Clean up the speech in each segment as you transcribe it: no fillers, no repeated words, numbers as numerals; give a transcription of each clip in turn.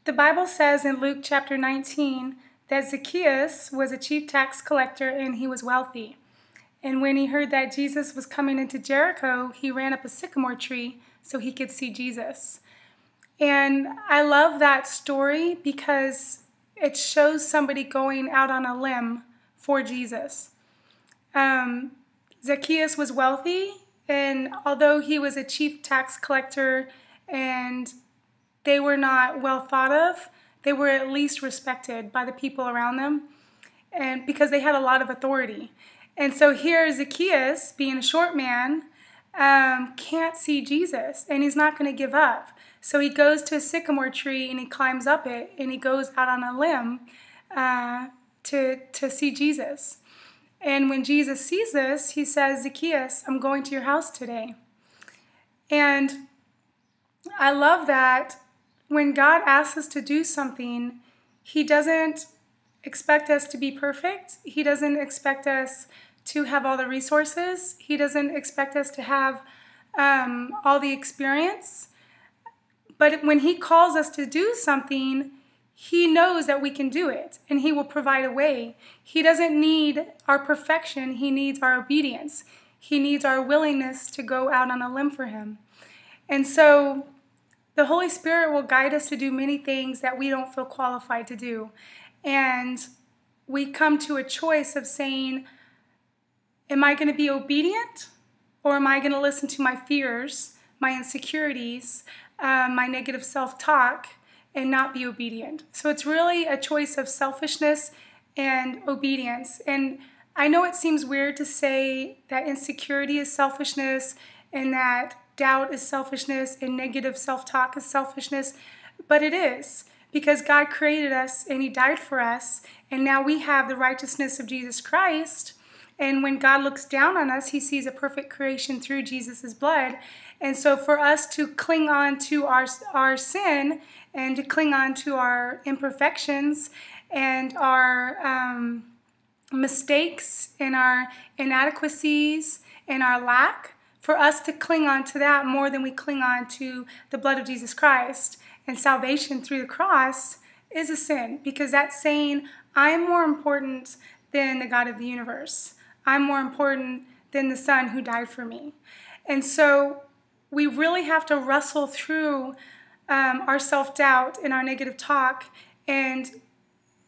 The Bible says in Luke chapter 19 that Zacchaeus was a chief tax collector and he was wealthy. And when he heard that Jesus was coming into Jericho, he ran up a sycamore tree so he could see Jesus. And I love that story because it shows somebody going out on a limb for Jesus. Zacchaeus was wealthy, and although he was a chief tax collector and they were not well thought of, they were at least respected by the people around them, and because they had a lot of authority. And so here Zacchaeus, being a short man, can't see Jesus, and he's not going to give up. So he goes to a sycamore tree and he climbs up it, and he goes out on a limb to see Jesus. And when Jesus sees this, he says, "Zacchaeus, I'm going to your house today." And I love that when God asks us to do something, he doesn't expect us to be perfect. He doesn't expect us to have all the resources. He doesn't expect us to have all the experience. But when he calls us to do something, he knows that we can do it, and he will provide a way. He doesn't need our perfection. He needs our obedience. He needs our willingness to go out on a limb for him. And so the Holy Spirit will guide us to do many things that we don't feel qualified to do. And we come to a choice of saying, am I going to be obedient, or am I going to listen to my fears, my insecurities, my negative self-talk, and not be obedient? So it's really a choice of selfishness and obedience. And I know it seems weird to say that insecurity is selfishness and that doubt is selfishness and negative self-talk is selfishness, but it is, because God created us and he died for us, and now we have the righteousness of Jesus Christ. And when God looks down on us, he sees a perfect creation through Jesus' blood. And so for us to cling on to our sin and to cling on to our imperfections and our mistakes and our inadequacies and our lack, for us to cling on to that more than we cling on to the blood of Jesus Christ and salvation through the cross is a sin, because that's saying I'm more important than the God of the universe. I'm more important than the Son who died for me. And so we really have to wrestle through our self-doubt and our negative talk. And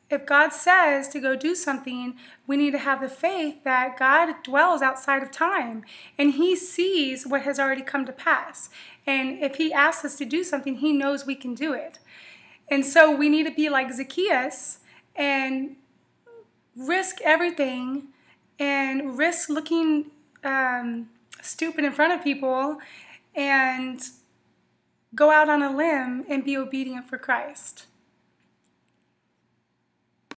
if God says to go do something, we need to have the faith that God dwells outside of time, and he sees what has already come to pass. And if he asks us to do something, he knows we can do it. And so we need to be like Zacchaeus and risk everything and risk looking stupid in front of people and go out on a limb and be obedient for Christ.